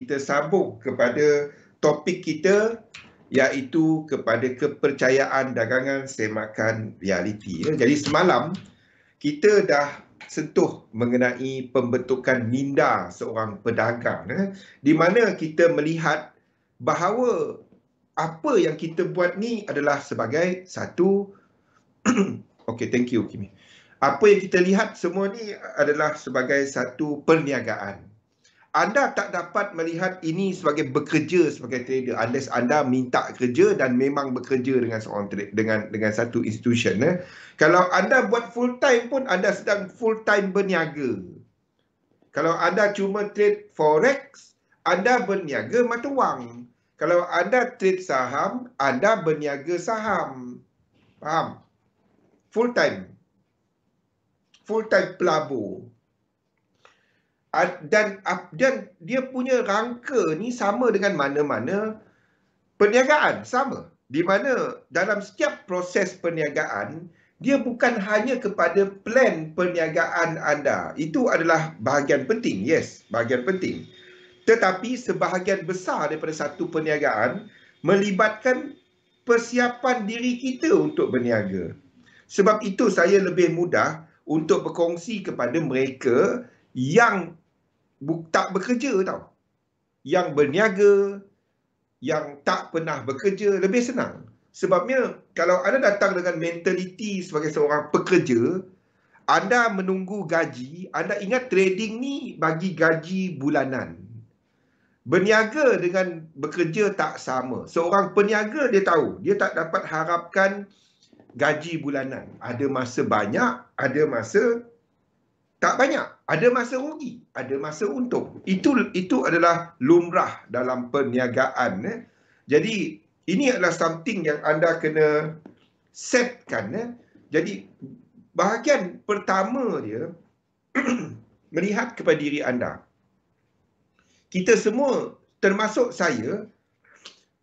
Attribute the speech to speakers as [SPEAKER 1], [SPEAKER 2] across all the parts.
[SPEAKER 1] kita sambung kepada topik kita, iaitu kepada kepercayaan dagangan semakan realiti. Jadi semalam kita dah sentuh mengenai pembentukan minda seorang pedagang, di mana kita melihat bahawa apa yang kita buat ni adalah sebagai satu okey, thank you Kimi. Apa yang kita lihat semua ni adalah sebagai satu perniagaan. Anda tak dapat melihat ini sebagai bekerja sebagai trader unless anda minta kerja dan memang bekerja dengan seorang dengan satu institution. Kalau anda buat full time pun anda sedang full time berniaga. Kalau anda cuma trade forex, anda berniaga mata wang. Kalau anda trade saham, anda berniaga saham. Faham? Full time. Full time pelabur. Dan dia punya rangka ni sama dengan mana-mana perniagaan, sama. Di mana dalam setiap proses perniagaan, dia bukan hanya kepada plan perniagaan anda. Itu adalah bahagian penting, yes, bahagian penting. Tetapi sebahagian besar daripada satu perniagaan melibatkan persiapan diri kita untuk berniaga. Sebab itu saya lebih mudah untuk berkongsi kepada mereka yang tak bekerja tau. Yang berniaga, yang tak pernah bekerja, lebih senang. Sebabnya kalau anda datang dengan mentaliti sebagai seorang pekerja, anda menunggu gaji, anda ingat trading ni bagi gaji bulanan. Berniaga dengan bekerja tak sama. Seorang peniaga dia tahu, dia tak dapat harapkan gaji bulanan. Ada masa banyak, ada masa tak banyak, ada masa rugi, ada masa untung. Itu adalah lumrah dalam perniagaan. Jadi ini adalah something yang anda kena setkan. Jadi bahagian pertama dia melihat kepada diri anda. Kita semua, termasuk saya,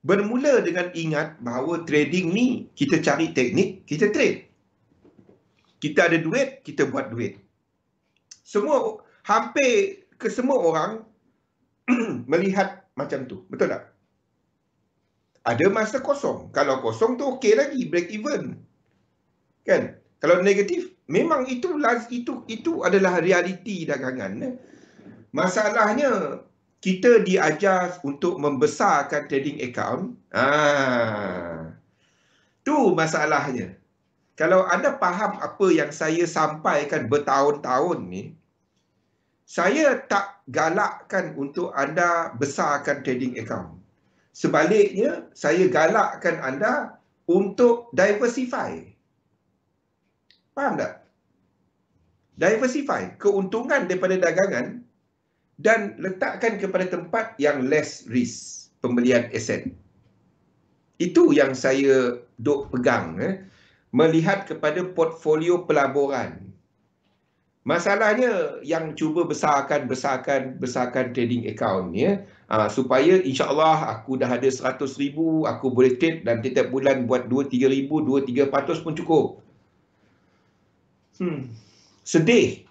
[SPEAKER 1] bermula dengan ingat bahawa trading ni kita cari teknik, kita trade. Kita ada duit, kita buat duit. Hampir ke semua orang melihat macam tu. Betul tak? Ada masa kosong. Kalau kosong tu okey lagi, break even. Kan? Kalau negatif, memang itu adalah realiti dagangan. Masalahnya, kita diajar untuk membesarkan trading account. Tu masalahnya. Kalau anda faham apa yang saya sampaikan bertahun-tahun ni, saya tak galakkan untuk anda besarkan trading account. Sebaliknya, saya galakkan anda untuk diversify. Faham tak? Diversify keuntungan daripada dagangan dan letakkan kepada tempat yang less risk, pembelian aset. Itu yang saya duk pegang. Melihat kepada portfolio pelaburan. Masalahnya yang cuba besarkan trading account ni, supaya insya-Allah aku dah ada 100,000, aku boleh trade dan setiap bulan buat 2-3 ribu, 2-300 pun cukup. Sedih.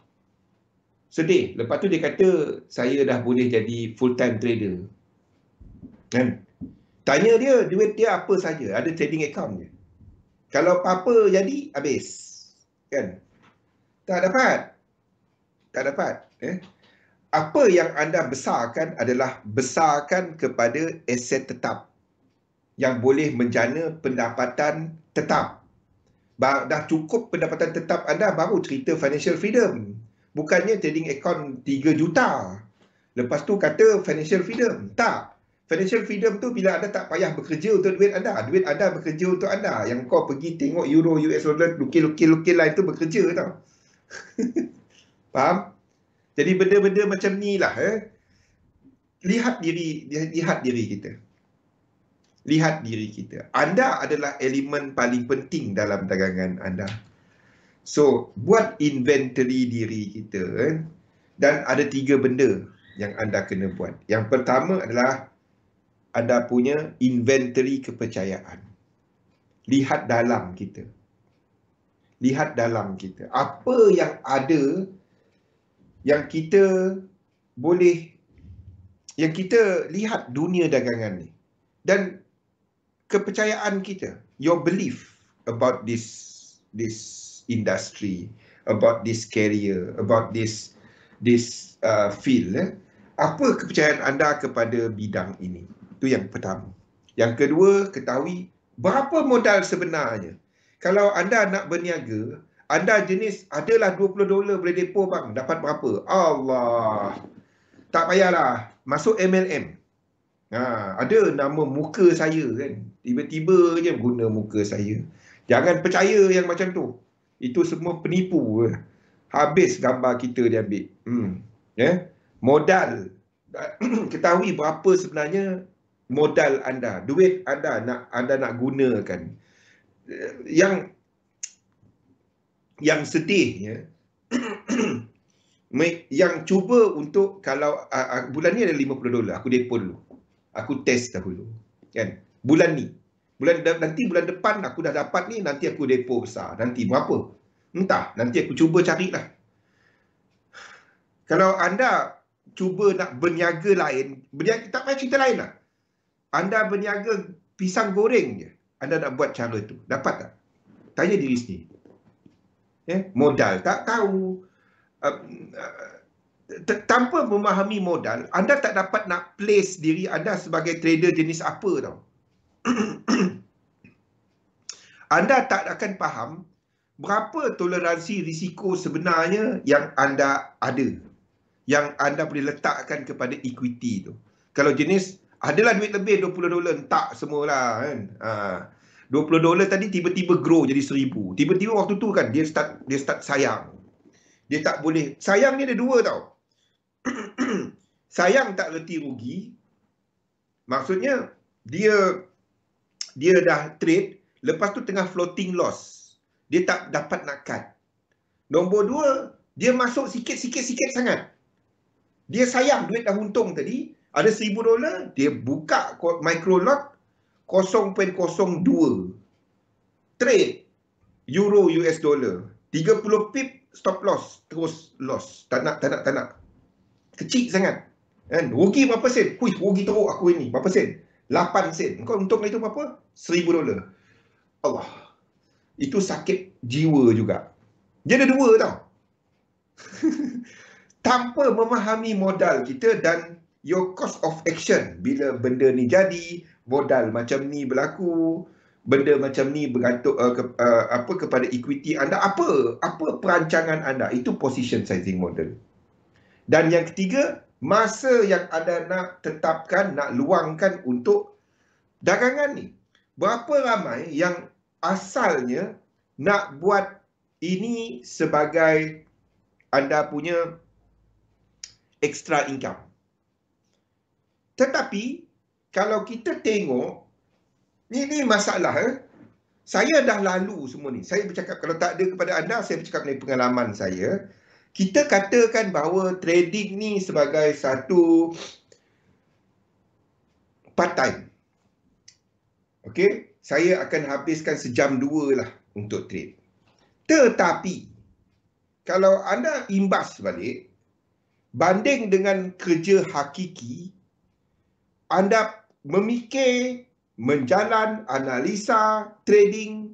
[SPEAKER 1] Lepas tu dia kata saya dah boleh jadi full time trader. Kan? Tanya dia, duit dia apa saja, ada trading account je. Kalau apa-apa jadi, habis. Kan? Tak dapat. Apa yang anda besarkan adalah besarkan kepada aset tetap yang boleh menjana pendapatan tetap. Dah cukup pendapatan tetap anda, baru cerita financial freedom. Bukannya trading account 3 juta. Lepas tu kata financial freedom. Tak. Financial freedom tu bila anda tak payah bekerja untuk duit anda. Duit anda bekerja untuk anda. Yang kau pergi tengok euro, US dollar, lukil-lukil lah, itu bekerja tau. Faham? Jadi benda-benda macam ni lah. Lihat diri kita. Lihat diri kita. Anda adalah elemen paling penting dalam dagangan anda. So, buat inventory diri kita. Dan ada 3 benda yang anda kena buat. Yang pertama adalah anda punya inventory kepercayaan. Lihat dalam kita. Apa yang ada yang kita boleh yang kita lihat dunia dagangan ni. Dan kepercayaan kita, your belief about this industry, about this career, about this field, apa kepercayaan anda kepada bidang ini? Itu yang pertama. Yang kedua, ketahui berapa modal sebenarnya. Kalau anda nak berniaga, anda jenis adalah $20 boleh depo bang, dapat berapa? Allah, tak payahlah masuk MLM. Ada nama muka saya kan, tiba-tiba je guna muka saya. Jangan percaya yang macam tu. Itu semua penipu. Habis gambar kita dia ambil. Modal. Ketahui berapa sebenarnya modal anda, duit anda nak gunakan. Yang sedihnya, yang cuba untuk, kalau bulan ni ada $50, aku depo dulu, aku test dahulu kan, bulan ni, nanti bulan depan aku dah dapat ni, nanti aku depo besar, nanti berapa entah, nanti aku cuba carilah. Kalau anda cuba nak berniaga lain, tak payah cerita lain lah, anda berniaga pisang goreng je, anda nak buat cara tu, dapat tak? Tanya diri sendiri. Modal tak tahu, tanpa memahami modal, anda tak dapat nak place diri anda sebagai trader jenis apa tau. Anda tak akan faham berapa toleransi risiko sebenarnya yang anda ada, yang anda boleh letakkan kepada equity tu. Kalau jenis adalah duit lebih $20, tak semualah kan. $20 tadi tiba-tiba grow jadi 1,000. Tiba-tiba waktu tu kan dia start sayang. Dia tak boleh. Sayang ni ada dua tau. Sayang tak reti rugi. Maksudnya dia dah trade, lepas tu tengah floating loss. Dia tak dapat nak cut. Nombor dua, dia masuk sikit sangat. Dia sayang duit dah untung tadi, ada $1,000, dia buka micro lot 0.02 trade euro US dollar, 30 pip stop loss, terus loss, tak nak, kecil sangat kan. Rugi berapa sen? Rugi teruk aku ini, berapa sen? 8 sen. Kau untung itu berapa? $1,000. Allah, itu sakit jiwa juga. Dia ada dua tau. Tanpa memahami modal kita dan your cost of action, bila benda ni jadi, modal macam ni berlaku, benda macam ni bergantung kepada equity anda, apa perancangan anda, itu position sizing model. Dan yang ketiga, masa yang anda nak tetapkan, nak luangkan untuk dagangan ni. Berapa ramai yang asalnya nak buat ini sebagai anda punya extra income. Tetapi kalau kita tengok, ini masalah. Saya dah lalu semua ni. Saya bercakap, kalau tak ada kepada anda, saya bercakap dari pengalaman saya. Kita katakan bahawa trading ni sebagai satu part time. Okey, saya akan habiskan sejam dua lah untuk trade. Tetapi kalau anda imbas balik, banding dengan kerja hakiki, anda memikir, menjalan, analisa, trading,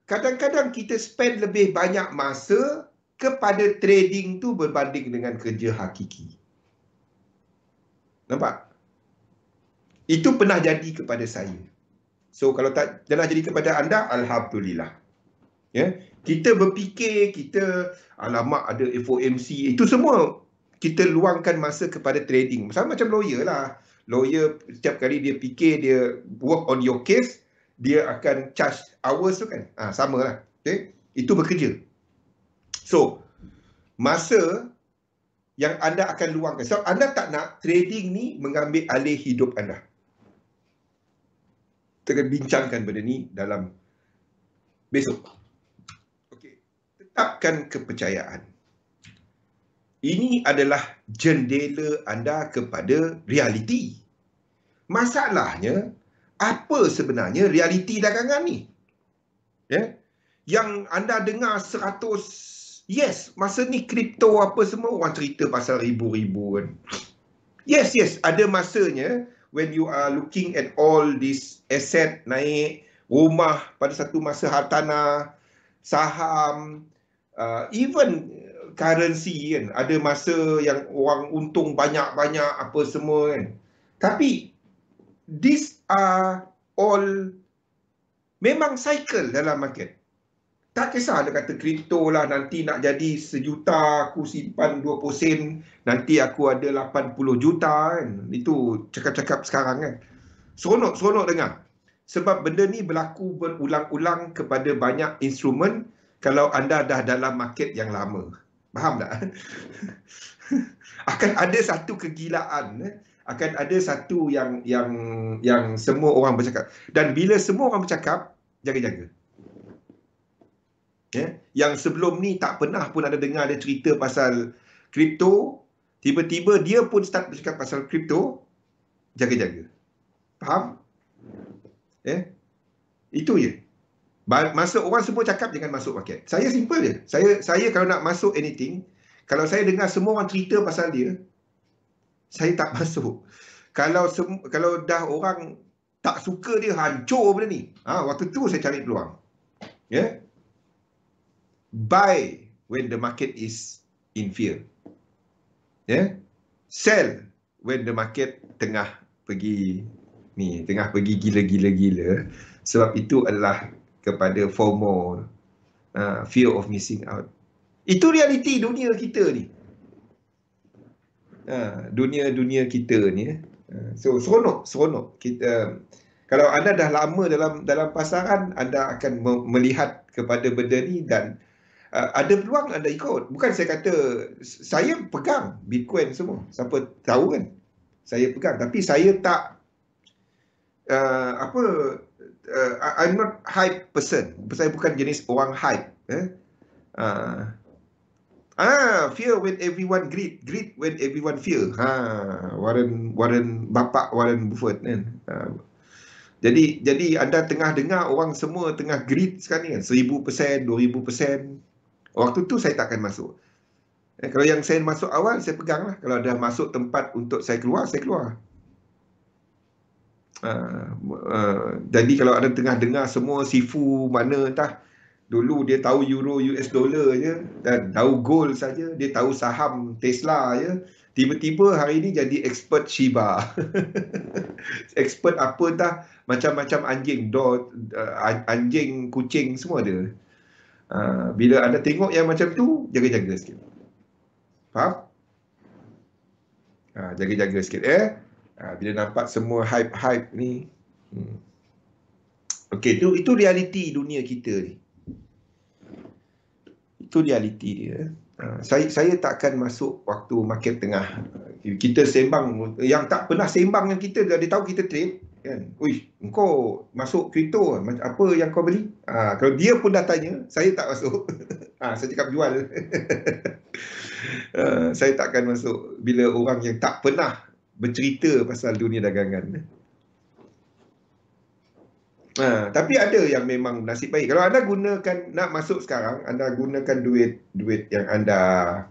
[SPEAKER 1] kadang-kadang kita spend lebih banyak masa kepada trading tu berbanding dengan kerja hakiki. Nampak? Itu pernah jadi kepada saya. So kalau tak pernah jadi kepada anda, alhamdulillah. Kita berfikir, alamak ada FOMC, itu semua kita luangkan masa kepada trading. Sama macam lawyer lah. Lawyer setiap kali dia fikir, dia work on your case, dia akan charge hours tu kan. Sama lah. Okay? Itu bekerja. So, masa yang anda akan luangkan. So, anda tak nak trading ni mengambil alih hidup anda. Kita akan bincangkan benda ni dalam besok. Okey. Tetapkan kepercayaan. Ini adalah jendela anda kepada realiti. Masalahnya, apa sebenarnya realiti dagangan ni? Yang anda dengar 100, yes, masa ni kripto apa semua, orang cerita pasal ribu-ribu kan. Yes, ada masanya when you are looking at all this asset naik, rumah pada satu masa, hartanah, saham, even currency kan. Ada masa yang orang untung banyak-banyak apa semua kan. Tapi these are all memang cycle dalam market. Tak kisah dia kata kripto lah, nanti nak jadi 1 juta aku simpan 20 sen, nanti aku ada 80 juta kan. Itu cakap-cakap sekarang kan. Seronok dengar. Sebab benda ni berlaku berulang-ulang kepada banyak instrumen kalau anda dah dalam market yang lama. Faham tak? Akan ada satu kegilaan, akan ada satu yang semua orang bercakap. Dan bila semua orang bercakap, jaga-jaga. Yang sebelum ni tak pernah pun ada dengar dia cerita pasal kripto, tiba-tiba dia pun start bercakap pasal kripto, jaga-jaga. Faham? Itu je. Masa orang semua cakap, jangan masuk market. Saya simple je. Saya kalau nak masuk anything, kalau saya dengar semua orang cerita pasal dia, saya tak masuk. Kalau dah orang tak suka dia, hancur benda ni, waktu tu saya cari peluang. Buy when the market is in fear. Sell when the market tengah pergi gila-gila. Sebab itu adalah kepada FOMO, fear of missing out. Itu realiti dunia kita ni. Dunia kita ni. So seronok. Kita, kalau anda dah lama dalam pasaran, anda akan melihat kepada benda ni dan ada peluang anda ikut. Bukan saya kata saya pegang Bitcoin semua. Siapa tahu kan? Saya pegang, tapi saya tak I'm not hype person. Saya bukan jenis orang hype. Fear when everyone greed when everyone fear. Warren Buffett kan. Jadi anda tengah dengar orang semua tengah greed sekarang ni kan, 1000%, 2000%. Waktu tu saya tak akan masuk. Kalau yang saya masuk awal, saya pegang lah. Kalau dah masuk tempat untuk saya keluar, saya keluar. Jadi kalau anda tengah dengar semua sifu mana entah, dulu dia tahu euro US dollar je dan tahu gold saja, dia tahu saham Tesla je, tiba-tiba hari ni jadi expert Shiba. Expert apa entah, macam-macam anjing, anjing, kucing semua ada. Bila anda tengok yang macam tu, jaga-jaga sikit. Faham? Jaga-jaga sikit bila nampak semua hype ni. Okey, itu realiti dunia kita ni. Itu realiti dia. Saya tak akan masuk waktu market tengah. Kita sembang, yang tak pernah sembang dengan kita, dia tahu kita trade kan. Engkau masuk kripto, apa yang kau beli? Kalau dia pun dah tanya, saya tak masuk. Saya cakap jual. Saya tak akan masuk bila orang yang tak pernah bercerita pasal dunia dagangan. Tapi ada yang memang nasib baik. Kalau anda gunakan, nak masuk sekarang, anda gunakan duit yang anda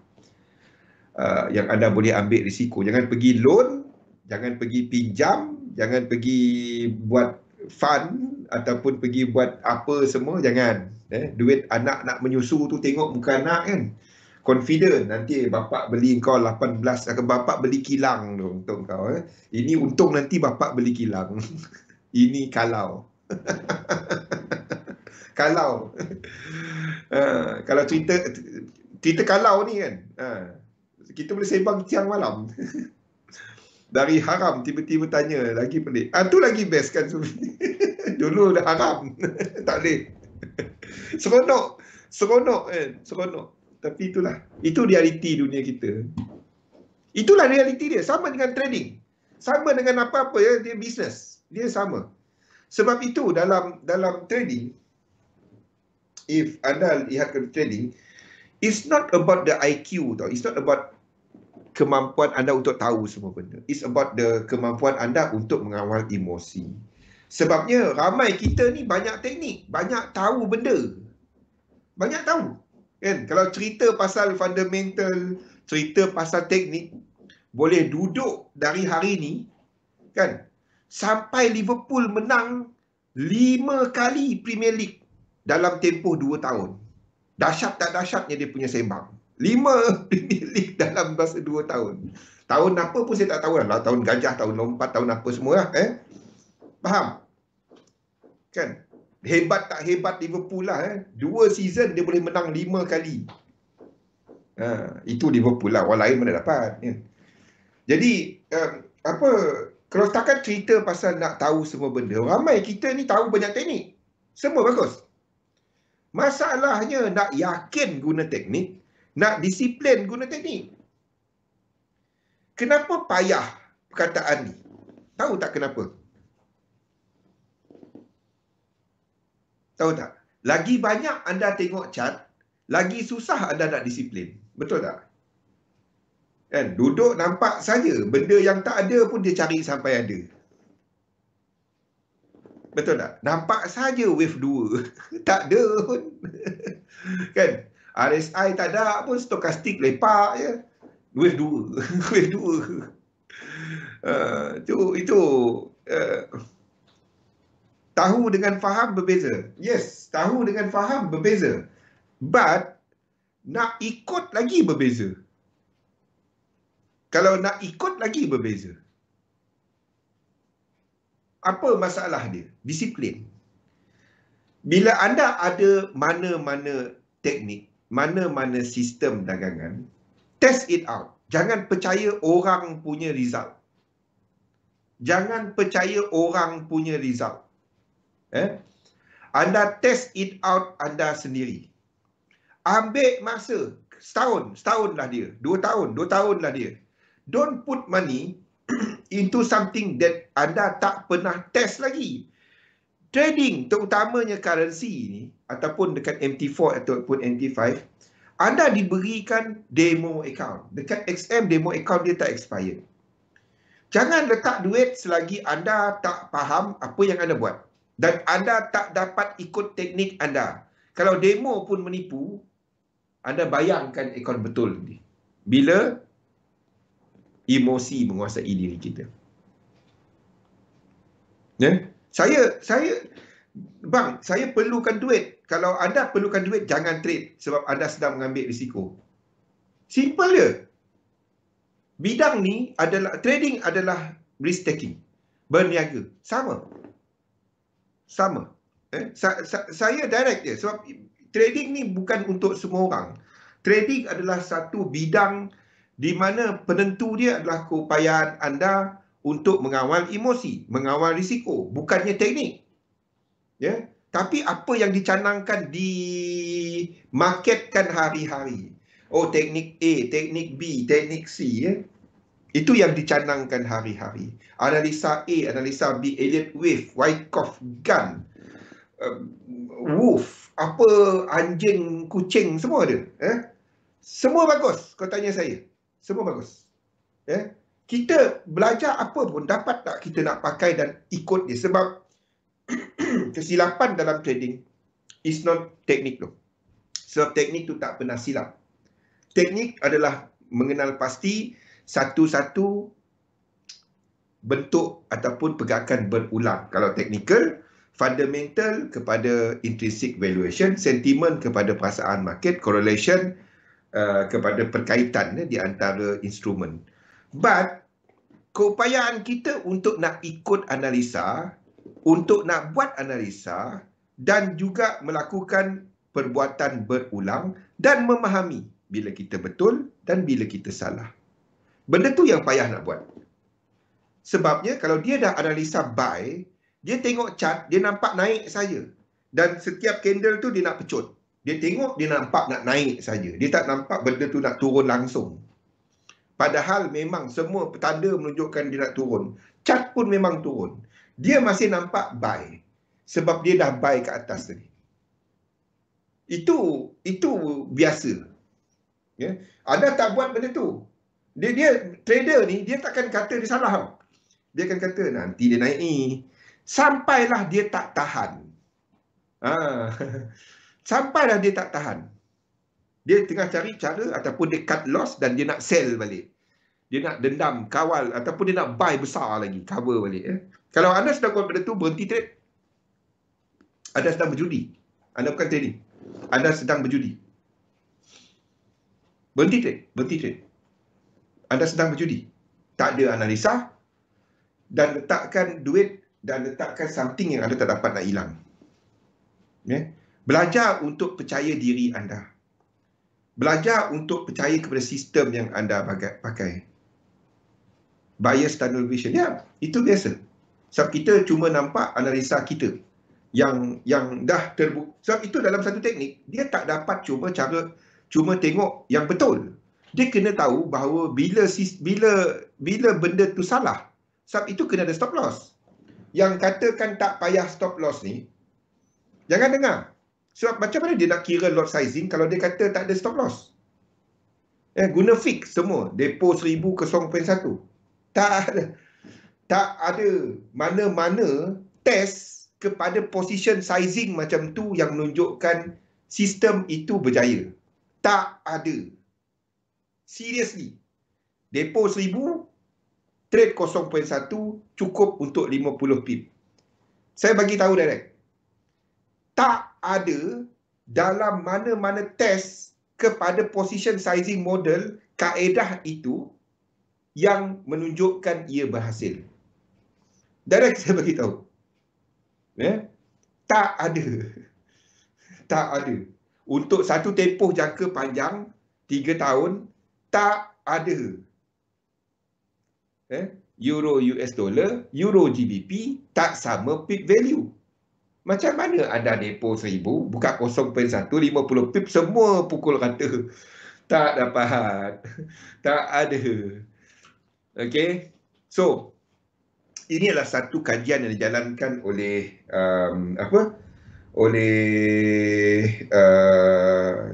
[SPEAKER 1] boleh ambil risiko. Jangan pergi loan, jangan pergi pinjam, jangan pergi buat fund ataupun pergi buat apa semua, jangan. Duit anak nak menyusu tu, tengok muka anak kan, confident nanti bapak beli kau 18, bapak beli kilang tu untuk kau. Ini untung nanti bapak beli kilang. Ini kalau kalau cerita kalau ni kan, kita boleh sembang siang malam. Dari haram tiba-tiba tanya, lagi pelik. Tu lagi best kan. Dulu dah haram. Tak boleh. Seronok kan, seronok. Tapi itulah, itu realiti dunia kita. Itulah realiti dia. Sama dengan trading, sama dengan apa-apa ya, dia bisnes, dia sama. Sebab itu dalam trading, if anda lihat ke trading, it's not about the IQ tau. It's not about kemampuan anda untuk tahu semua benda. It's about the kemampuan anda untuk mengawal emosi. Sebabnya ramai kita ni banyak teknik, banyak tahu benda, banyak tahu kan. Kalau cerita pasal fundamental, cerita pasal teknik, boleh duduk dari hari ni, kan, sampai Liverpool menang 5 kali Premier League dalam tempoh 2 tahun. Dahsyat tak dahsyatnya dia punya sembang. 5 Premier League dalam masa 2 tahun. Tahun apa pun saya tak tahu lah. Tahun gajah, tahun lompat, tahun apa semua lah. Faham? Kan? Hebat tak hebat Liverpool lah. 2 season dia boleh menang 5 kali. Itu Liverpool lah. Orang lain mana dapat. Jadi, kalau setakat cerita pasal nak tahu semua benda, ramai kita ni tahu banyak teknik. Semua bagus. Masalahnya nak yakin guna teknik, nak disiplin guna teknik. Kenapa payah perkataan ni? Tahu tak kenapa? Tahu tak? Lagi banyak anda tengok chart, lagi susah anda nak disiplin. Betul tak? Kan? Duduk nampak saja. Benda yang tak ada pun dia cari sampai ada. Betul tak? Nampak saja wave 2. Tak ada pun. Kan? RSI tak ada pun, stokastik lepak je. Wave 2. Wave 2. Itu tahu dengan faham berbeza. Yes, tahu dengan faham berbeza. But nak ikut lagi berbeza. Kalau nak ikut lagi berbeza. Apa masalah dia? Disiplin. Bila anda ada mana-mana teknik, mana-mana sistem dagangan, test it out. Jangan percaya orang punya result. Jangan percaya orang punya result. Anda test it out anda sendiri. Ambil masa setahun lah dia, 2 tahun lah dia. Don't put money into something that anda tak pernah test lagi. Trading, terutamanya currency ni, ataupun dekat MT4 ataupun MT5, anda diberikan demo account. Dekat XM, demo account dia tak expired. Jangan letak duit selagi anda tak faham apa yang anda buat. Dan anda tak dapat ikut teknik anda. Kalau demo pun menipu, anda bayangkan akaun betul ni. Bila emosi menguasai diri kita. Saya perlukan duit. Kalau anda perlukan duit, jangan trade sebab anda sedang mengambil risiko. Simple je. Bidang ni adalah, trading adalah risk taking. Berniaga. Sama. Saya direct je. Sebab trading ni bukan untuk semua orang. Trading adalah satu bidang di mana penentu dia adalah keupayaan anda untuk mengawal emosi, mengawal risiko, bukannya teknik. Tapi apa yang dicanangkan, dimarketkan hari-hari. Oh, teknik A, teknik B, teknik C, itu yang dicanangkan hari-hari. Analisa A, analisa B, Elliott Wave, Wyckoff, Gunn, Wolf, apa, anjing, kucing, semua ada. Semua bagus, kau tanya saya. Semua bagus. Kita belajar apa pun, dapat tak kita nak pakai dan ikut dia. Sebab kesilapan dalam trading is not teknik tu. Sebab teknik tu tak pernah silap. Teknik adalah mengenal pasti satu-satu bentuk ataupun pergerakan berulang. Kalau technical, fundamental kepada intrinsic valuation, sentiment kepada perasaan market, correlation kepada perkaitan di antara instrumen. But keupayaan kita untuk nak ikut analisa, untuk nak buat analisa dan juga melakukan perbuatan berulang dan memahami bila kita betul dan bila kita salah. Benda tu yang payah nak buat. Sebabnya kalau dia dah analisa buy, dia tengok chart, dia nampak naik saja. Dan setiap candle tu dia nak pecut. Dia tengok, dia nampak nak naik saja. Dia tak nampak benda tu nak turun langsung. Padahal memang semua petanda menunjukkan dia nak turun. Chart pun memang turun. Dia masih nampak buy. Sebab dia dah buy ke atas tadi. Itu biasa. Anda tak buat benda tu. Dia trader ni, dia takkan kata dia salah. Dia akan kata nanti dia naik ni. Sampailah dia tak tahan. Sampailah dia tak tahan. Dia tengah cari cara ataupun dia cut loss dan dia nak sell balik. Dia nak dendam, kawal ataupun dia nak buy besar lagi, cover balik. Kalau anda sedang buat benda tu, berhenti trade. Anda sedang berjudi. Anda bukan trading. Anda sedang berjudi. Berhenti trade. Berhenti trade. Anda sedang berjudi. Tak ada analisa dan letakkan duit dan letakkan something yang anda tak dapat nak hilang. Belajar untuk percaya diri anda. Belajar untuk percaya kepada sistem yang anda pakai. Bias tunnel vision. Ya, itu biasa. Sebab kita cuma nampak analisa kita yang dah terbukti. Sebab itu dalam satu teknik, dia tak dapat cuma tengok yang betul. Dia kena tahu bahawa bila benda tu salah. Sebab itu kena ada stop loss. Yang katakan tak payah stop loss ni, jangan dengar. Sebab macam mana dia nak kira lot sizing kalau dia kata tak ada stop loss? Guna fix semua. Depo 1000 ke 0.1. Tak ada mana-mana test kepada position sizing macam tu yang menunjukkan sistem itu berjaya. Tak ada. Seriously. Depo 1000, trade 0.1 cukup untuk 50 pip. Saya bagi tahu direct. Tak ada dalam mana-mana test kepada position sizing model kaedah itu yang menunjukkan ia berhasil. Direct saya bagi tahu. Tak ada. Tak ada. Untuk satu tempoh jangka panjang 3 tahun, tak ada. Euro US dollar, Euro GBP tak sama pip value. Macam mana anda depo 1000, buka 0.1, 50 pip, semua pukul rata. Tak dapat. Tak ada. Okay. So, ini adalah satu kajian yang dijalankan oleh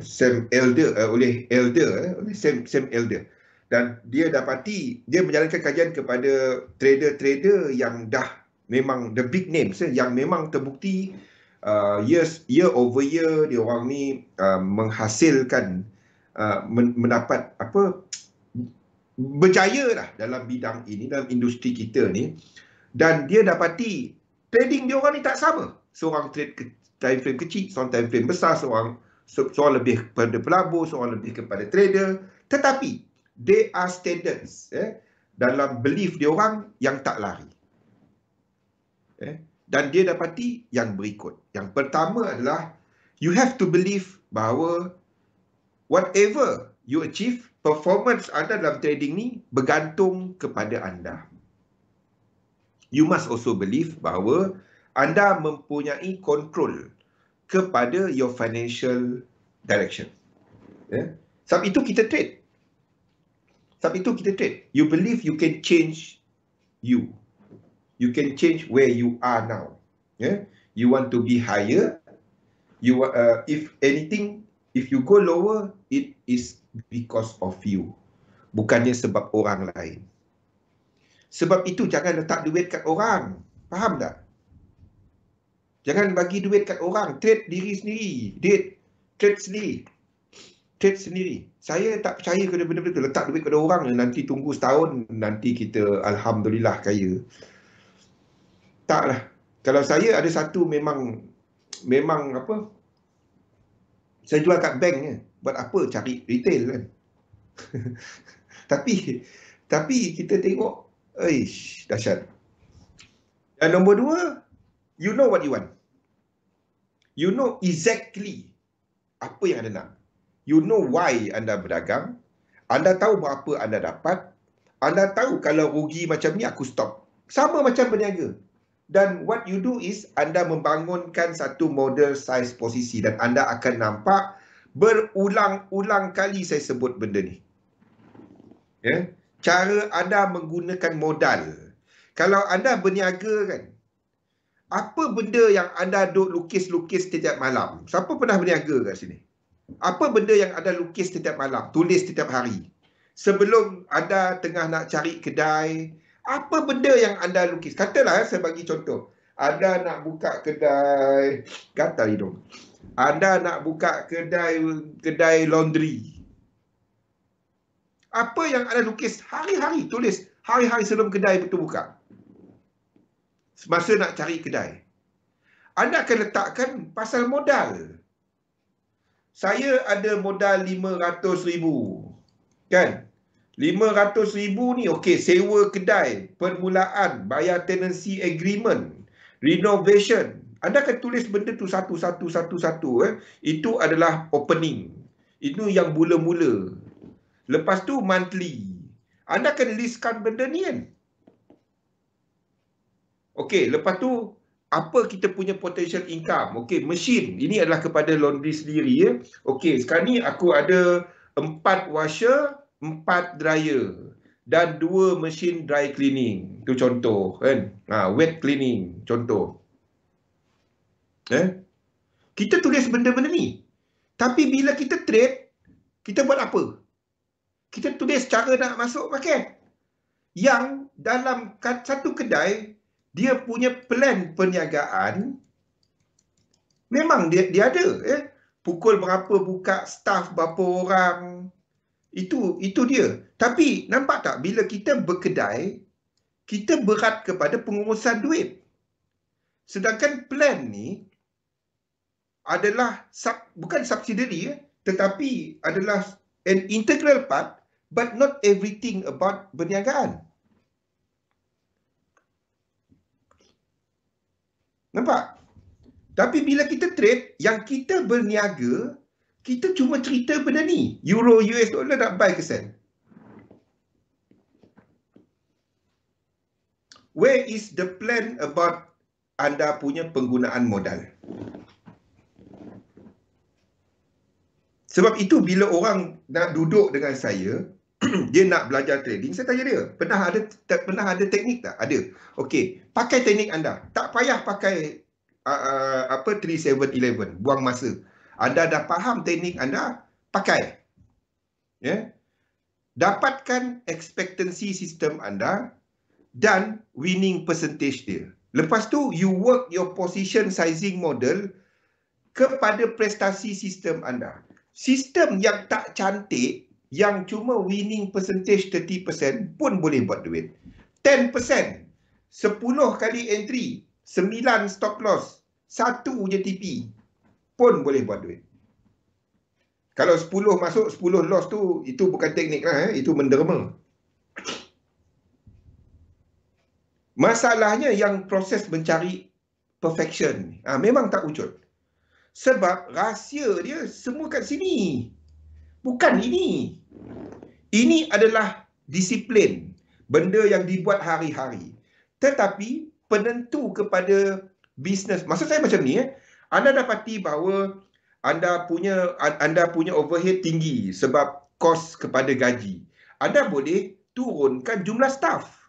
[SPEAKER 1] Sam Elder, oleh Sam Elder. Dan dia menjalankan kajian kepada trader-trader yang dah memang the big names, yang memang terbukti year over year dia orang ni menghasilkan mendapat berjaya lah dalam bidang ini, dalam industri kita ni. Dan dia dapati trading dia orang ni tak sama. Seorang trade time frame kecil, seorang time frame besar, seorang lebih kepada pelabur, seorang lebih kepada trader. Tetapi they are standards dalam belief dia orang yang tak lari. Dan dia dapati yang berikut. Yang pertama adalah you have to believe bahawa whatever you achieve, performance anda dalam trading ni bergantung kepada anda. You must also believe bahawa anda mempunyai control kepada your financial direction. Sebab itu kita trade. You believe you can change you. You can change where you are now. You want to be higher. If anything, if you go lower, it is because of you. Bukannya sebab orang lain. Sebab itu jangan letak duit kat orang. Faham tak? Jangan bagi duit kat orang. Trade diri sendiri. Trade sendiri. Saya tak percaya kepada benda-benda tu. Letak duit pada orang, nanti tunggu setahun, nanti kita alhamdulillah kaya. Taklah. Kalau saya ada satu memang saya jual kat bank je. Buat apa cari retail kan? Tapi kita tengok, dahsyat. Dan nombor 2, you know what you want. You know exactly apa yang anda nak. You know why anda berdagang. Anda tahu berapa anda dapat. Anda tahu kalau rugi macam ni aku stop. Sama macam berniaga. Dan what you do is anda membangunkan satu model size posisi dan anda akan nampak berulang-ulang kali saya sebut benda ni. Cara anda menggunakan modal. Kalau anda berniaga kan, apa benda yang anda duk lukis-lukis setiap malam? Siapa pernah berniaga kat sini? Apa benda yang anda lukis setiap malam, tulis setiap hari? Sebelum anda tengah nak cari kedai, apa benda yang anda lukis? Katalah saya bagi contoh. Anda nak buka kedai, gatal hidung. Anda nak buka kedai laundry. Apa yang anda lukis hari-hari, tulis hari-hari sebelum kedai itu buka. Semasa nak cari kedai. Anda akan letakkan pasal modal. Saya ada modal 500,000. Kan? 500,000 ni, okey, sewa kedai, permulaan, bayar tenancy agreement, renovation. Anda akan tulis benda tu satu. Itu adalah opening. Itu yang mula-mula. Lepas tu monthly. Anda akan listkan benda ni kan. Okey, lepas tu apa kita punya potential income? Okey, mesin. Ini adalah kepada laundry sendiri ya. Okey, sekarang ni aku ada 4 washer, 4 dryer dan 2 mesin dry cleaning. Itu contoh kan. Wet cleaning contoh. Kita tulis benda-benda ni. Tapi bila kita trade, kita buat apa? Kita tulis cara nak masuk pakai. Yang dalam satu kedai, dia punya plan perniagaan memang dia ada. Pukul berapa buka, staff berapa orang. Itu dia. Tapi nampak tak bila kita berkedai, kita berat kepada pengurusan duit. Sedangkan plan ni adalah bukan subsidiary tetapi adalah an integral part, but not everything about perniagaan. Nampak? Tapi bila kita trade, yang kita berniaga, kita cuma cerita benda ni. Euro, US dollar nak buy ke sell. Where is the plan about anda punya penggunaan modal? Sebab itu bila orang nak duduk dengan saya, dia nak belajar trading, saya tanya dia, pernah ada teknik tak? Ada. Okey, pakai teknik anda. Tak payah pakai 3711, buang masa. Anda dah faham teknik anda, pakai. Dapatkan expectancy system anda dan winning percentage dia. Lepas tu, you work your position sizing model kepada prestasi sistem anda. Sistem yang tak cantik, yang cuma winning percentage 30% pun boleh buat duit. 10%, 10 kali entry, 9 stop loss, 1 je TP pun boleh buat duit. Kalau 10 masuk, 10 loss tu, itu bukan teknik lah, itu menderma. Masalahnya yang proses mencari perfection, memang tak wujud. Sebab rahsia dia semua kat sini. Bukan ini. Ini adalah disiplin. Benda yang dibuat hari-hari. Tetapi penentu kepada bisnes. Maksud saya macam ni. Anda dapati bahawa anda punya overhead tinggi sebab kos kepada gaji. Anda boleh turunkan jumlah staff.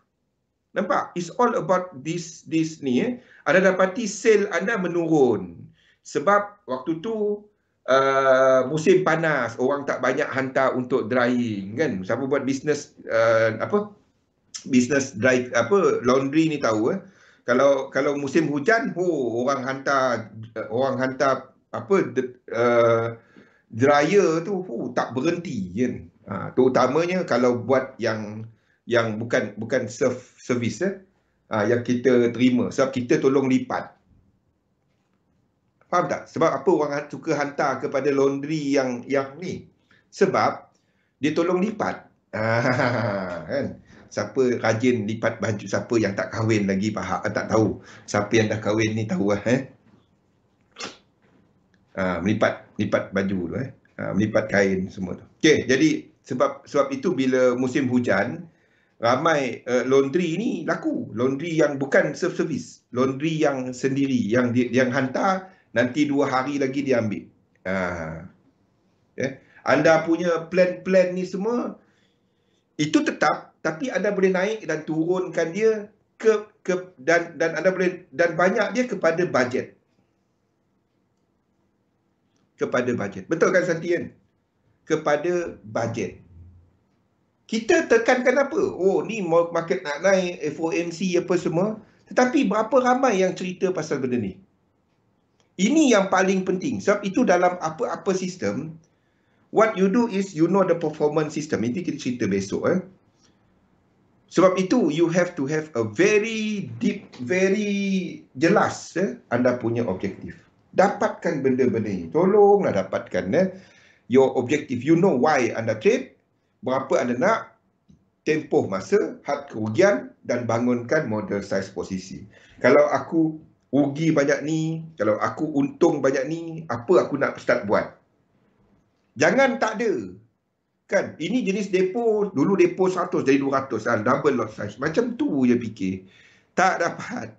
[SPEAKER 1] Nampak? It's all about this ni. Anda dapati sale anda menurun. Sebab waktu tu musim panas, orang tak banyak hantar untuk drying kan. Siapa buat bisnes bisnes dry laundry ni tahu kalau musim hujan, orang hantar dryer tu tak berhenti kan. Terutamanya kalau buat yang bukan service yang kita terima, sebab kita tolong lipat. Faham tak? Sebab apa orang suka hantar kepada laundry yang ni? Sebab dia tolong lipat. Kan? Siapa rajin lipat baju, siapa yang tak kahwin lagi faham, tak tahu. Siapa yang dah kahwin ni tahu melipat baju tu melipat kain semua tu. Okey, jadi sebab itu bila musim hujan, ramai laundry ni laku. Laundry yang bukan self-service, laundry yang sendiri, yang hantar, nanti 2 hari lagi dia ambil. Anda punya plan ni semua itu tetap, tapi anda boleh naik dan turunkan dia dan anda boleh, dan banyak dia kepada bajet. Kepada bajet. Betul kan Santi kan? Kepada bajet. Kita tekankan apa? Ni market nak naik, FOMC apa semua. Tetapi berapa ramai yang cerita pasal benda ni? Ini yang paling penting. Sebab itu dalam apa-apa sistem, What you do is you know the performance system. Ini kita cerita besok. Sebab itu you have to have a very deep, very jelas anda punya objektif. Dapatkan benda-benda ini. Tolonglah dapatkan your objektif. You know why anda trade, berapa anda nak, tempoh masa, had kerugian dan bangunkan model size posisi. Kalau aku rugi banyak ni, kalau aku untung banyak ni, apa aku nak start buat? Jangan tak ada. Kan, ini jenis depo, dulu depo 100 jadi 200, double lot size. Macam tu je fikir. Tak dapat.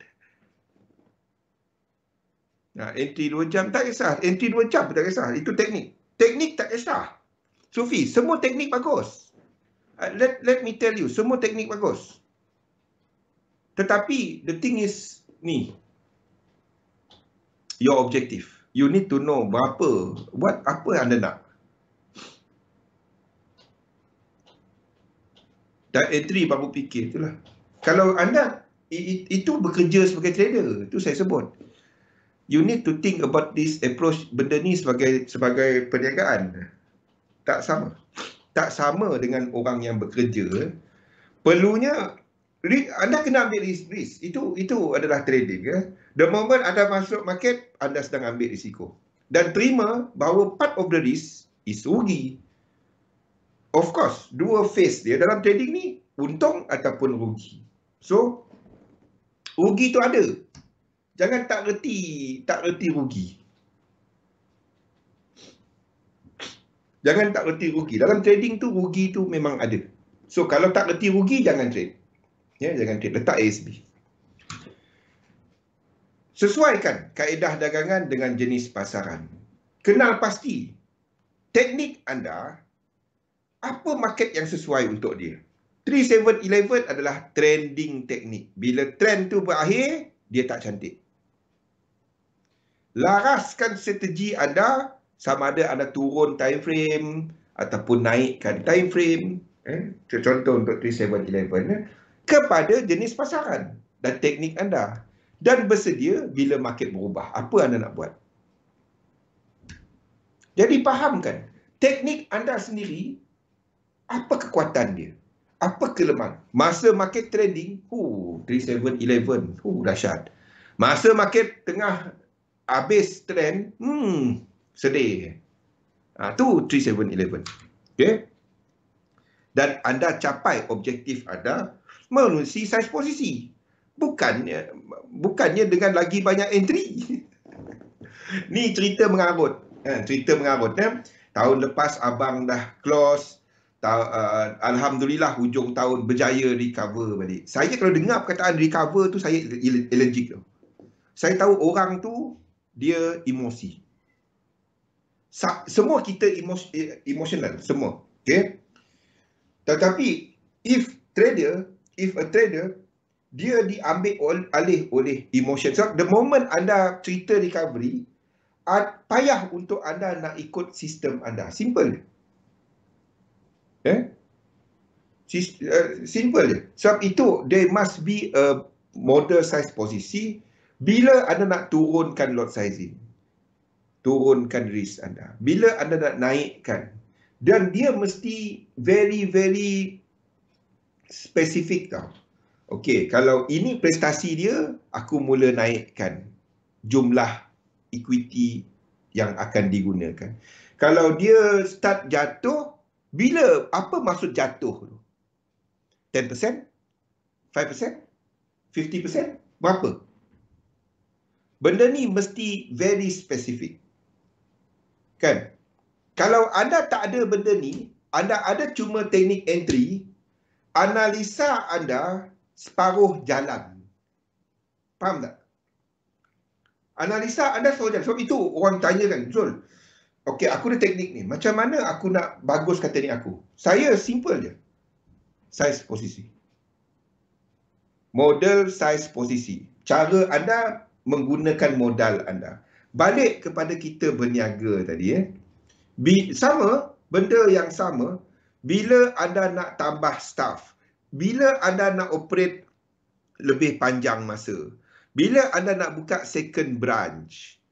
[SPEAKER 1] Nah, entry 2 jam tak kisah. Entry 2 jam tak kisah. Itu teknik. Teknik tak kisah. Sufi, semua teknik bagus. Let me tell you, semua teknik bagus. Tetapi, the thing is, ni. Your objective. You need to know berapa, apa anda nak. Dan entry baru fikir itulah. Kalau anda itu bekerja sebagai trader, itu saya sebut. You need to think about this approach, benda ni sebagai perniagaan. Tak sama. Tak sama dengan orang yang bekerja. Perlunya anda kena ambil risk. Itu adalah trading. The moment anda masuk market, anda sedang ambil risiko. Dan terima bahawa part of the risk is rugi. Of course, dua phase dia dalam trading ni, untung ataupun rugi. So, rugi tu ada. Jangan tak reti rugi. Jangan tak reti rugi. Dalam trading tu, rugi tu memang ada. So, kalau tak reti rugi, jangan trade. Ya, jangan trade. Letak ASB. Sesuaikan kaedah dagangan dengan jenis pasaran. Kenal pasti teknik anda, apa market yang sesuai untuk dia. 3711 adalah trending teknik. Bila trend tu berakhir, dia tak cantik. Laraskan strategi anda, sama ada anda turun time frame ataupun naikkan time frame. Contoh untuk 3711 kepada jenis pasaran dan teknik anda. Dan bersedia bila market berubah. Apa anda nak buat? Jadi fahamkan, teknik anda sendiri, apa kekuatan dia? Apa kelemahan? Masa market trending, 3711, dahsyat. Masa market tengah habis trend, sedih. Tu 3711. Okay? Dan anda capai objektif anda melalui size posisi. Bukannya dengan lagi banyak entry. Ni cerita mengarut. Cerita mengarut. Tahun lepas abang dah close. Alhamdulillah hujung tahun berjaya recover balik. Saya kalau dengar perkataan recover tu, saya allergic tu. Saya tahu orang tu dia emosi. Semua kita emotional, semua. Okay? Tetapi if a trader dia diambil alih oleh emotion. So the moment anda cerita recovery, payah untuk anda nak ikut sistem anda. Simple. Simple je. Sebab itu, there must be a model size posisi. Bila anda nak turunkan lot sizing, turunkan risk anda. Bila anda nak naikkan, dan dia mesti very, very spesifik tau. Okey, kalau ini prestasi dia, aku mula naikkan jumlah equity yang akan digunakan. Kalau dia start jatuh, bila, apa maksud jatuh tu? 10%? 5%? 50%? Berapa? Benda ni mesti very specific. Kan? Kalau anda tak ada benda ni, anda ada cuma teknik entry, analisa anda separuh jalan. Faham tak? Analisa anda separuh jalan. Sebab itu orang tanya kan, Zul, okey, aku ada teknik ni. Macam mana aku nak baguskan teknik aku? Saya simple je. Size posisi. Model size posisi. Cara anda menggunakan modal anda. Balik kepada kita berniaga tadi. Sama, benda yang sama. Bila anda nak tambah staff. Bila anda nak operate lebih panjang masa. Bila anda nak buka second branch.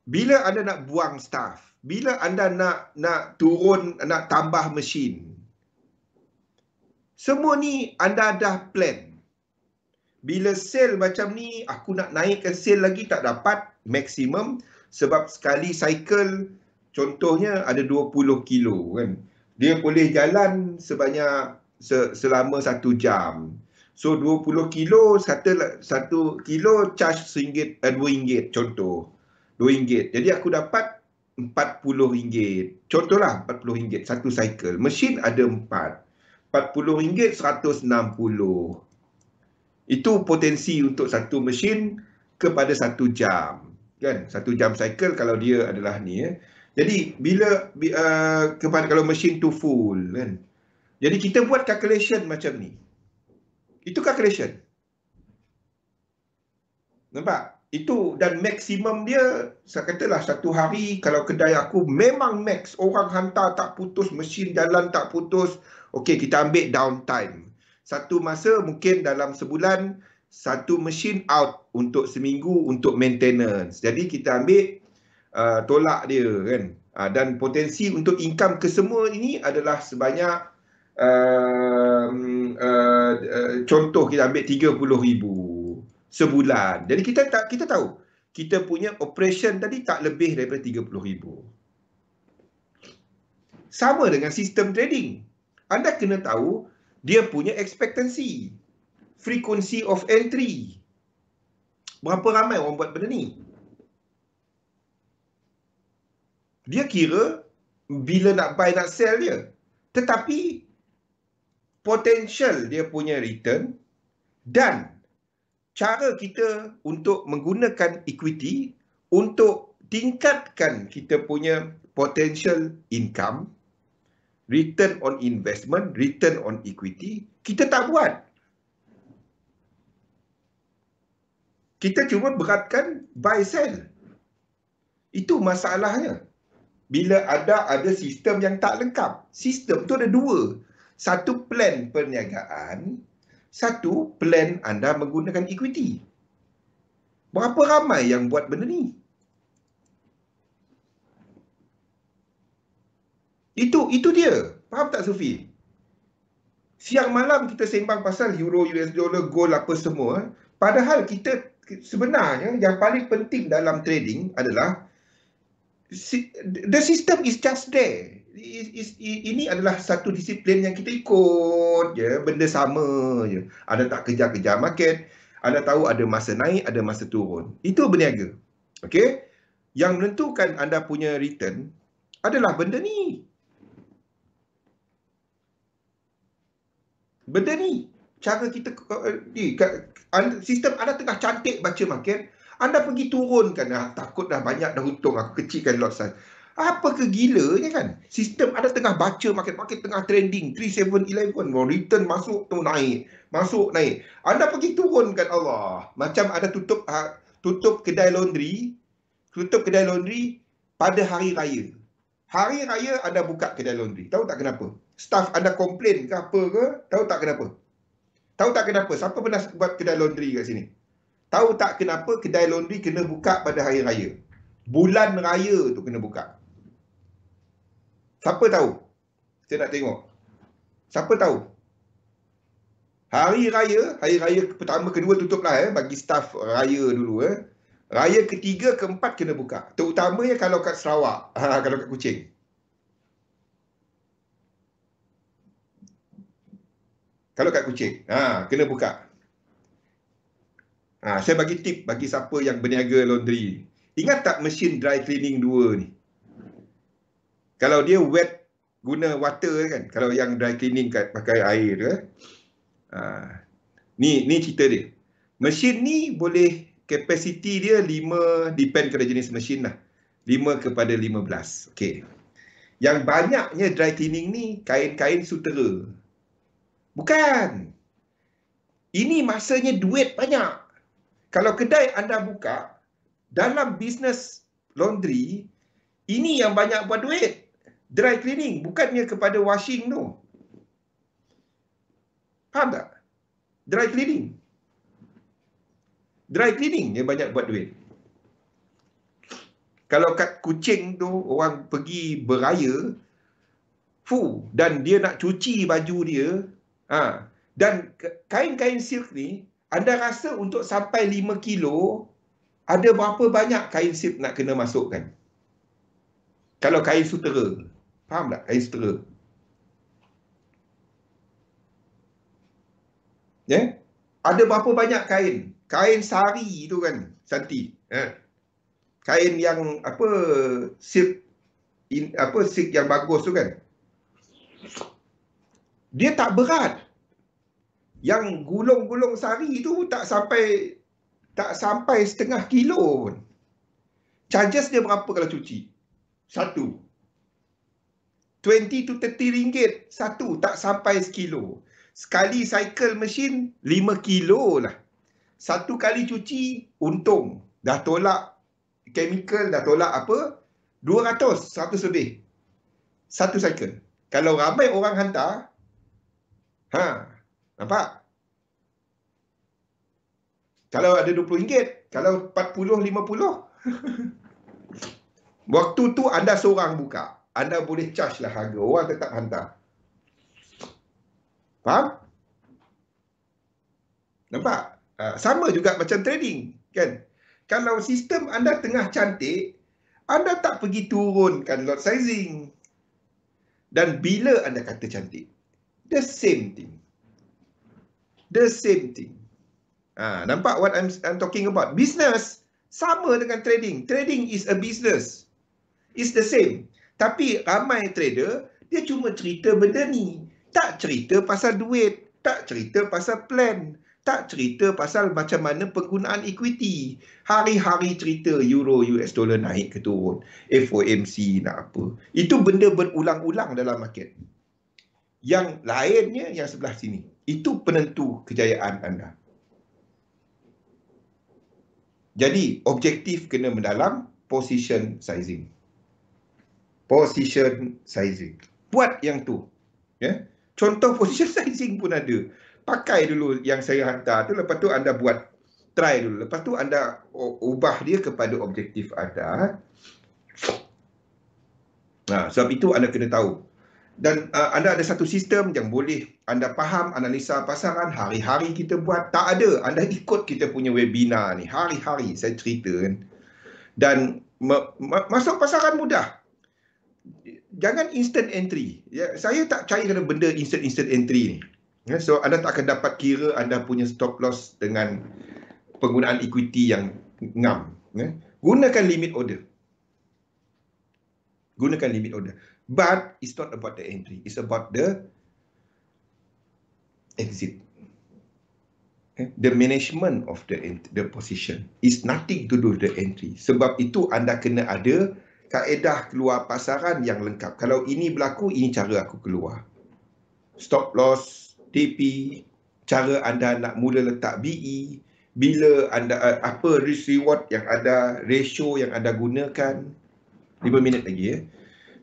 [SPEAKER 1] bila anda nak buang staff, bila anda nak turun, nak tambah mesin, semua ni anda dah plan. Bila sale macam ni, aku nak naikkan sale lagi tak dapat maksimum sebab sekali cycle contohnya ada 20 kilo kan. Dia boleh jalan sebanyak selama 1 jam. So 20 kilo, 1 kilo charge RM1, RM2 contoh. RM2. Jadi aku dapat RM40. Contohlah RM40 satu cycle. Mesin ada 4. RM40, RM160. Itu potensi untuk satu mesin kepada 1 jam. Kan? 1 jam cycle kalau dia adalah ni. Jadi bila kepada kalau mesin tu full kan. Jadi kita buat calculation macam ni. Itu calculation. Nampak? Itu dan maksimum dia, saya katalah satu hari kalau kedai aku memang max. Orang hantar tak putus, mesin jalan tak putus. Okey, kita ambil downtime. Satu masa mungkin dalam sebulan, satu mesin out untuk seminggu untuk maintenance. Jadi kita ambil tolak dia kan. Dan potensi untuk income kesemua ini adalah sebanyak contoh kita ambil RM30,000 sebulan. Jadi kita tahu kita punya operation tadi tak lebih daripada RM30,000. Sama dengan sistem trading. Anda kena tahu dia punya expectancy, frequency of entry. Berapa ramai orang buat benda ni? Dia kira bila nak buy nak sell dia. Tetapi potential dia punya return dan cara kita untuk menggunakan equity untuk tingkatkan kita punya potential income, return on investment, return on equity, kita tak buat. Kita cuma beratkan buy sell. Itu masalahnya. Bila ada sistem yang tak lengkap. Sistem tu ada dua. Satu plan perniagaan, satu plan anda menggunakan equity. Berapa ramai yang buat benda ni? Itu dia. Faham tak Sufi? Siang malam kita sembang pasal euro, US dollar, gold apa semua. Padahal kita sebenarnya yang paling penting dalam trading adalah the system is just there. Ini adalah satu disiplin yang kita ikut je, benda sama je. Anda tak kejar-kejar market, anda tahu ada masa naik, ada masa turun. Itu berniaga. Okey? Yang menentukan anda punya return adalah benda ni. Benda ni. Cara kita sistem anda tengah cantik baca market, anda pergi turunkan, takut dah banyak dah untung, aku kecilkan lot size. Apa kegilanya kan? Sistem anda tengah baca market tengah trending 3711, return masuk tu naik, masuk naik. Anda pergi turunkan, Allah. Macam ada tutup kedai laundry, pada hari raya. Hari raya anda buka kedai laundry. Tahu tak kenapa? Staff anda komplain ke apa ke? Tahu tak kenapa? Tahu tak kenapa? Siapa pernah buat kedai laundry kat sini? Tahu tak kenapa kedai laundry kena buka pada hari raya? Bulan raya tu kena buka. Siapa tahu? Saya nak tengok. Siapa tahu? Hari raya pertama, kedua tutup lah bagi staff raya dulu Raya ketiga, keempat kena buka. Terutamanya kalau kat Sarawak, kalau kat Kuching. Kalau kat Kuching, kena buka. Saya bagi tip bagi siapa yang berniaga laundry. Ingat tak mesin dry cleaning 2 ni? Kalau dia wet, guna water kan. Kalau yang dry cleaning pakai air ni cerita dia. Mesin ni boleh, kapasiti dia 5, depend kepada jenis mesin lah. 5 kepada 15. Okey. Yang banyaknya dry cleaning ni kain-kain sutera. Bukan. Ini masanya duit banyak. Kalau kedai anda buka, dalam bisnes laundry, ini yang banyak buat duit. Dry cleaning, bukannya kepada washing tu. Faham tak? Dry cleaning. Dry cleaning yang banyak buat duit. Kalau kat Kuching tu orang pergi beraya, dan dia nak cuci baju dia, dan kain-kain silk ni, anda rasa untuk sampai 5 kilo, ada berapa banyak kain silk nak kena masukkan? Kalau kain sutera. Faham tak? Kain sutera. Ya? Ada berapa banyak kain? Kain sari tu kan, Santi. Kain yang apa, silk silk yang bagus tu kan. Dia tak berat. Yang gulung-gulung sari tu tak sampai setengah kilo pun. Charges dia berapa kalau cuci? Satu. 20 to 30 ringgit. Satu, tak sampai sekilo. Sekali cycle mesin, 5 kilo lah. Satu kali cuci, untung. Dah tolak chemical, dah tolak apa? 200, 100 lebih. Satu cycle. Kalau ramai orang hantar, nampak? Kalau ada 20 ringgit, kalau 40, 50. Waktu tu anda seorang buka. Anda boleh charge lah harga. Orang tetap hantar. Faham? Nampak? Sama juga macam trading, kan? Kalau sistem anda tengah cantik, anda tak pergi turunkan lot sizing. Dan bila anda kata cantik, the same thing. The same thing. Nampak what I'm talking about? Business sama dengan trading. Trading is a business. It's the same. Tapi ramai trader, dia cuma cerita benda ni. Tak cerita pasal duit. Tak cerita pasal plan. Tak cerita pasal macam mana penggunaan equity. Hari-hari cerita euro US dollar naik ke turun. FOMC nak apa. Itu benda berulang-ulang dalam market. Yang lainnya yang sebelah sini. Itu penentu kejayaan anda. Jadi objektif kena mendalam position sizing. Position sizing. Buat yang tu. Ya? Contoh position sizing pun ada. Pakai dulu yang saya hantar tu, lepas tu anda buat, try dulu. Lepas tu anda ubah dia kepada objektif anda. Sebab itu anda kena tahu. Dan anda ada satu sistem yang boleh anda faham analisa pasaran. Hari-hari kita buat. Tak ada. Anda ikut kita punya webinar ni. Hari-hari saya cerita kan. Dan masuk pasaran mudah. Jangan instant entry. Ya, saya tak percaya kena benda instant entry ni. Ya, so anda tak akan dapat kira anda punya stop loss dengan penggunaan equity yang ngam. Ya. Gunakan limit order. Gunakan limit order. But it's not about the entry. It's about the exit. The management of the position is nothing to do with the entry. Sebab itu anda kena ada kaedah keluar pasaran yang lengkap. Kalau ini berlaku, ini cara aku keluar. Stop loss, TP, cara anda nak mula letak BE, bila anda apa risk reward yang ada, ratio yang anda gunakan. 5 minit lagi ya.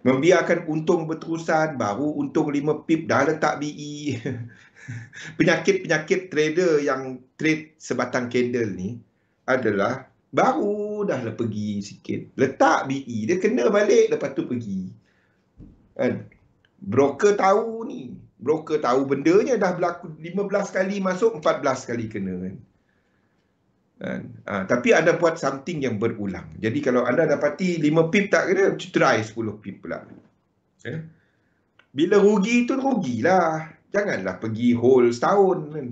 [SPEAKER 1] Membiarkan untung berterusan, baru untung 5 pip dah letak BE. Penyakit-penyakit trader yang trade sebatang candle ni adalah baru dah pergi sikit, letak BE, dia kena balik, lepas tu pergi. Kan? Broker tahu ni. Broker tahu bendanya dah berlaku 15 kali masuk, 14 kali kena kan. Tapi anda buat something yang berulang. Jadi kalau anda dapati 5 pip tak kena, try 10 pip pula. Bila rugi tu rugilah. Janganlah pergi hold setahun kan.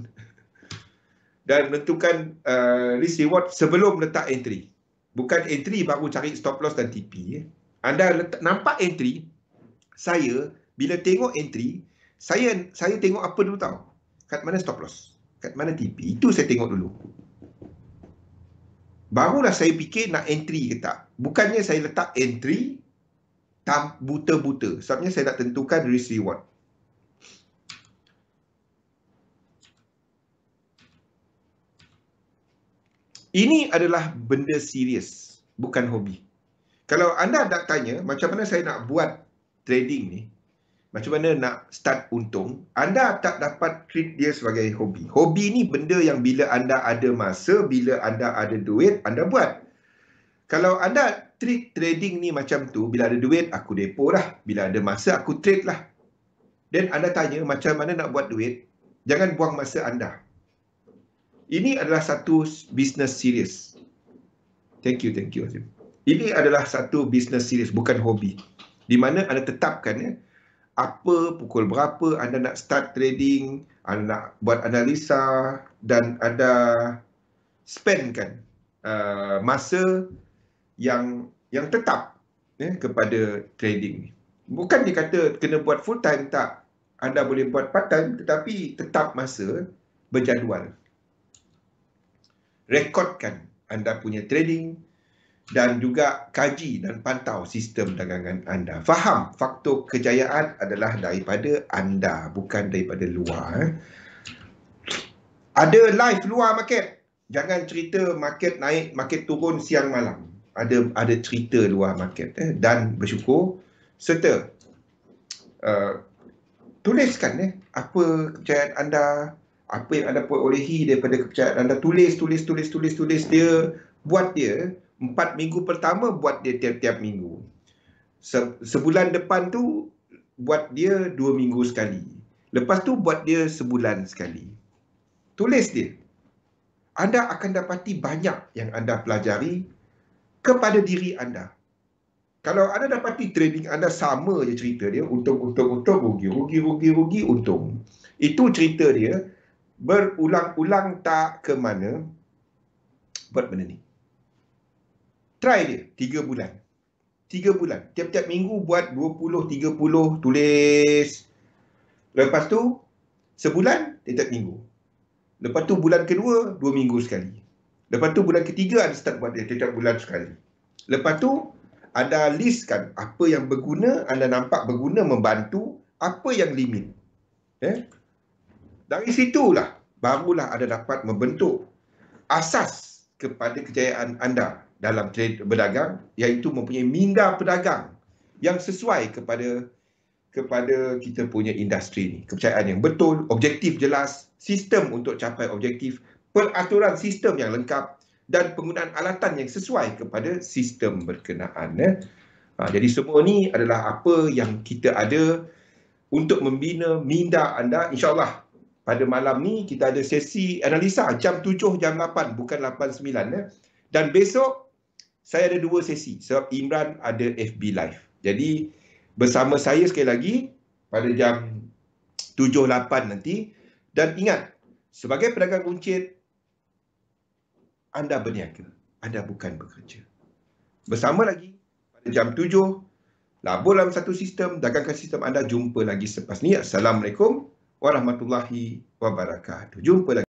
[SPEAKER 1] Dan menentukan risk reward sebelum letak entry. Bukan entry baru cari stop loss dan TP. Anda nampak entry, saya bila tengok entry, saya tengok apa dulu tahu? Kat mana stop loss? Kat mana TP? Itu saya tengok dulu. Barulah saya fikir nak entry ke tak. Bukannya saya letak entry buta-buta. Sebabnya saya nak tentukan risk reward. Ini adalah benda serius, bukan hobi. Kalau anda nak tanya macam mana saya nak buat trading ni, macam mana nak start untung, anda tak dapat treat dia sebagai hobi. Hobi ni benda yang bila anda ada masa, bila anda ada duit, anda buat. Kalau anda treat trading ni macam tu, bila ada duit, aku depo lah. Bila ada masa, aku trade lah. Dan anda tanya macam mana nak buat duit, jangan buang masa anda. Ini adalah satu business serius. Thank you Azim. Ini adalah satu business serius, bukan hobi. Di mana anda tetapkan apa, pukul berapa anda nak start trading, anda nak buat analisa, dan anda spendkan masa yang tetap kepada trading ni. Bukan dia kata kena buat full time, tak. Anda boleh buat part time, tetapi tetap masa berjadual. Rekodkan anda punya trading dan juga kaji dan pantau sistem dagangan anda. Faham faktor kejayaan adalah daripada anda, bukan daripada luar. Ada live luar market. Jangan cerita market naik, market turun siang malam. Ada cerita luar market. Dan bersyukur serta tuliskan apa kejayaan anda, apa yang anda perolehi daripada kepercayaan anda. Tulis. Dia buat dia 4 minggu pertama, buat dia tiap-tiap minggu. Sebulan depan tu buat dia 2 minggu sekali. Lepas tu buat dia sebulan sekali. Tulis dia. Anda akan dapati banyak yang anda pelajari kepada diri anda. Kalau anda dapati trading anda sama je cerita dia, untung, rugi, untung. Itu cerita dia, berulang-ulang tak ke mana, buat benda ni. Try dia 3 bulan. 3 bulan. Tiap-tiap minggu buat 20, 30, tulis. Lepas tu, sebulan, tiap-tiap minggu. Lepas tu bulan kedua, 2 minggu sekali. Lepas tu bulan ketiga, anda start buat dia tiap bulan sekali. Lepas tu, anda listkan apa yang berguna, anda nampak berguna, membantu, apa yang limit. Dari situlah, barulah anda dapat membentuk asas kepada kejayaan anda dalam trade berdagang, iaitu mempunyai minda pedagang yang sesuai kepada kita punya industri ni. Kepercayaan yang betul, objektif jelas, sistem untuk capai objektif, peraturan sistem yang lengkap, dan penggunaan alatan yang sesuai kepada sistem berkenaan. Jadi semua ni adalah apa yang kita ada untuk membina minda anda. InsyaAllah pada malam ni kita ada sesi analisa jam 7, jam 8, bukan 8-9. Dan besok saya ada 2 sesi sebab Imran ada FB Live. Jadi bersama saya sekali lagi pada jam 7-8 nanti. Dan ingat, sebagai pedagang runcit, anda berniaga, anda bukan bekerja. Bersama lagi pada jam 7, labur dalam satu sistem, dagangkan sistem anda. Jumpa lagi selepas ni. Assalamualaikum warahmatullahi wabarakatuh. Jumpa lagi.